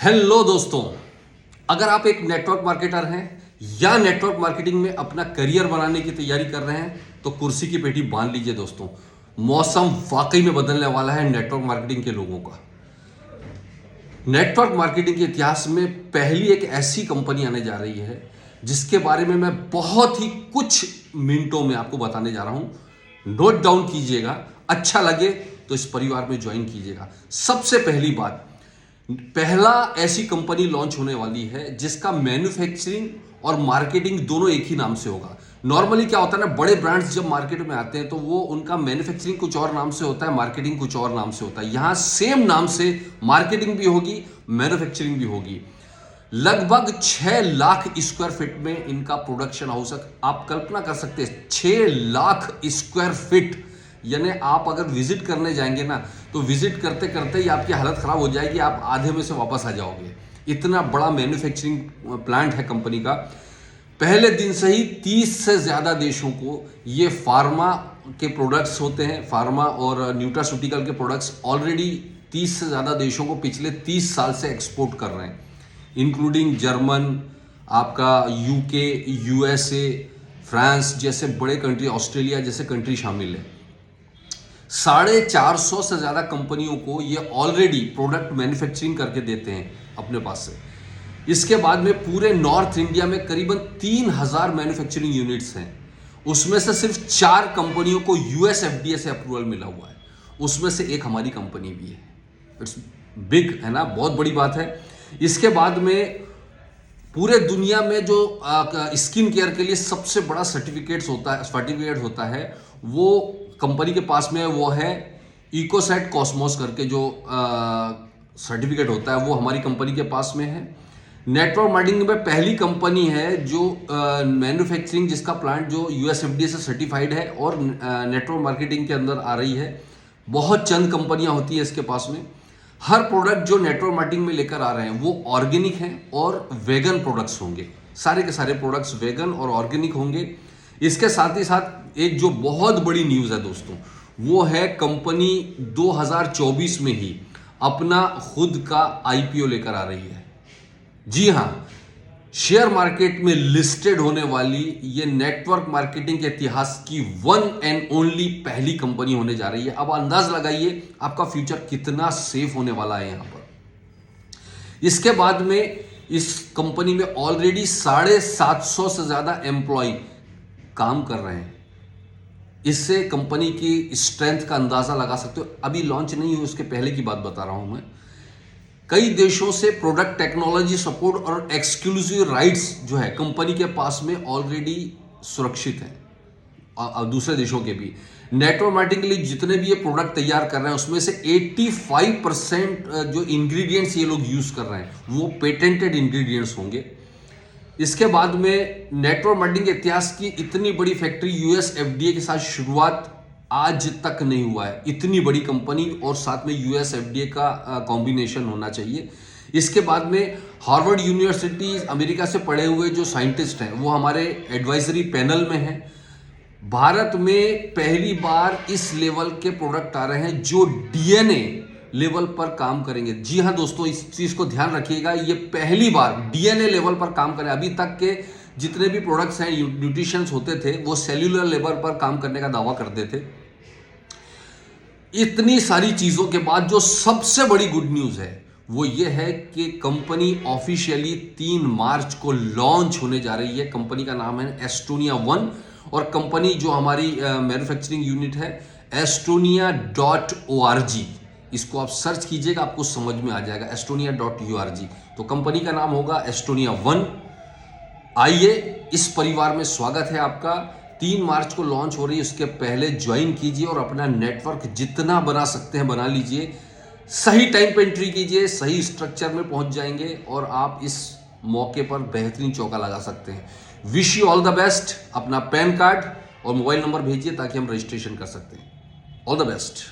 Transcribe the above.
Hello दोस्तों, अगर आप एक नेटवर्क मार्केटर हैं या नेटवर्क मार्केटिंग में अपना करियर बनाने की तैयारी कर रहे हैं तो कुर्सी की पेटी बांध लीजिए दोस्तों। मौसम वाकई में बदलने वाला है नेटवर्क मार्केटिंग के लोगों का। नेटवर्क मार्केटिंग के इतिहास में पहली एक ऐसी कंपनी आने जा रही है जिसके बारे में मैं बहुत ही कुछ मिनटों में आपको बताने जा रहा हूं। नोट डाउन कीजिएगा, अच्छा लगे तो इस परिवार में ज्वाइन कीजिएगा। सबसे पहली बात, पहला ऐसी कंपनी लॉन्च होने वाली है जिसका मैन्युफैक्चरिंग और मार्केटिंग दोनों एक ही नाम से होगा। नॉर्मली क्या होता है ना, बड़े ब्रांड्स जब मार्केट में आते हैं तो वो उनका मैन्युफैक्चरिंग कुछ और नाम से होता है, मार्केटिंग कुछ और नाम से होता है। यहां सेम नाम से मार्केटिंग भी होगी, मैन्युफैक्चरिंग भी होगी। लगभग 6 लाख स्क्वायर फीट में इनका प्रोडक्शन हाउस है। आप कल्पना कर सकते हैं 6 लाख स्क्वायर फीट, यानी आप अगर विजिट करने जाएंगे ना तो विजिट करते करते ही आपकी हालत खराब हो जाएगी, आप आधे में से वापस आ जाओगे। इतना बड़ा मैन्युफैक्चरिंग प्लांट है कंपनी का। पहले दिन से ही 30 से ज़्यादा देशों को ये फार्मा के प्रोडक्ट्स होते हैं, फार्मा और न्यूट्रास्यूटिकल के प्रोडक्ट्स ऑलरेडी 30 से ज़्यादा देशों को पिछले 30 साल से एक्सपोर्ट कर रहे हैं, इंक्लूडिंग जर्मन, आपका यूके, यूएसए, फ्रांस जैसे बड़े कंट्री, ऑस्ट्रेलिया जैसे कंट्री शामिल है। 450 से ज़्यादा कंपनियों को ये ऑलरेडी प्रोडक्ट मैन्युफैक्चरिंग करके देते हैं अपने पास से। इसके बाद में पूरे नॉर्थ इंडिया में करीबन 3000 मैन्युफैक्चरिंग यूनिट्स हैं। उसमें से सिर्फ 4 कंपनियों को यूएस एफडीए से अप्रूवल मिला हुआ है, उसमें से एक हमारी कंपनी भी है। इट्स बिग, है ना, बहुत बड़ी बात है। इसके बाद में पूरे दुनिया में जो स्किन केयर के लिए सबसे बड़ा सर्टिफिकेट होता है वो कंपनी के पास में, वो है इकोसेट कॉस्मोस करके जो सर्टिफिकेट होता है, वो हमारी कंपनी के पास में है। नेटवर्क मार्केटिंग में पहली कंपनी है जो मैन्युफैक्चरिंग जिसका प्लांट जो यूएसएफडीए से सर्टिफाइड है और नेटवर्क मार्केटिंग के अंदर आ रही है। बहुत चंद कंपनियां होती है इसके पास में। हर प्रोडक्ट जो नेटवर्क मार्केटिंग में लेकर आ रहे हैं वो ऑर्गेनिक हैं और वेगन प्रोडक्ट्स होंगे। सारे के सारे प्रोडक्ट्स वेगन और ऑर्गेनिक होंगे। इसके साथ ही साथ एक जो बहुत बड़ी न्यूज़ है दोस्तों, वो है कंपनी 2024 में ही अपना खुद का आईपीओ लेकर आ रही है। जी हाँ, शेयर मार्केट में लिस्टेड होने वाली ये नेटवर्क मार्केटिंग के इतिहास की वन एंड ओनली पहली कंपनी होने जा रही है। अब अंदाज लगाइए आपका फ्यूचर कितना सेफ होने वाला है यहां पर। इसके बाद में इस कंपनी में ऑलरेडी 750 से ज्यादा एम्प्लॉय काम कर रहे हैं। इससे कंपनी की स्ट्रेंथ का अंदाजा लगा सकते हो। अभी लॉन्च नहीं हुई, उसके पहले की बात बता रहा हूं मैं। कई देशों से प्रोडक्ट टेक्नोलॉजी सपोर्ट और एक्सक्लूसिव राइट्स जो है कंपनी के पास में ऑलरेडी सुरक्षित है, और दूसरे देशों के भी। नेटवर्क मार्केटिंग के लिए जितने भी ये प्रोडक्ट तैयार कर रहे हैं उसमें से 85% जो इंग्रेडिएंट्स ये लोग यूज कर रहे हैं वो पेटेंटेड इंग्रेडिएंट्स होंगे। इसके बाद में नेटवर्क मार्केटिंग के इतिहास की इतनी बड़ी फैक्ट्री यूएस एफडीए के साथ शुरुआत आज तक नहीं हुआ है। इतनी बड़ी कंपनी और साथ में यूएस एफडीए का कॉम्बिनेशन होना चाहिए। इसके बाद में हार्वर्ड यूनिवर्सिटी, अमेरिका से पढ़े हुए जो साइंटिस्ट हैं वो हमारे एडवाइजरी पैनल में हैं। भारत में पहली बार इस लेवल के प्रोडक्ट आ रहे हैं जो डीएनए लेवल पर काम करेंगे। जी हाँ दोस्तों, इस चीज को ध्यान रखिएगा, ये पहली बार डीएनए लेवल पर काम करें। अभी तक के जितने भी प्रोडक्ट्स हैं, न्यूट्रिशंस होते थे, वो सेल्यूलर लेवल पर काम करने का दावा करते थे। इतनी सारी चीजों के बाद जो सबसे बड़ी गुड न्यूज है वो ये है कि कंपनी ऑफिशियली 3 मार्च को लॉन्च होने जा रही है। कंपनी का नाम है एस्टोनिया वन, और कंपनी जो हमारी मैन्युफैक्चरिंग यूनिट है estonia.org, इसको आप सर्च कीजिएगा, आपको समझ में आ जाएगा estonia.org। तो कंपनी का नाम होगा एस्टोनिया वन। आइए, इस परिवार में स्वागत है आपका। 3 मार्च को लॉन्च हो रही है, उसके पहले ज्वाइन कीजिए और अपना नेटवर्क जितना बना सकते हैं बना लीजिए। सही टाइम पे एंट्री कीजिए, सही स्ट्रक्चर में पहुंच जाएंगे और आप इस मौके पर बेहतरीन चौका लगा सकते हैं। Wish you all the best. अपना पैन कार्ड और मोबाइल नंबर भेजिए ताकि हम रजिस्ट्रेशन कर सकते हैं। All the best.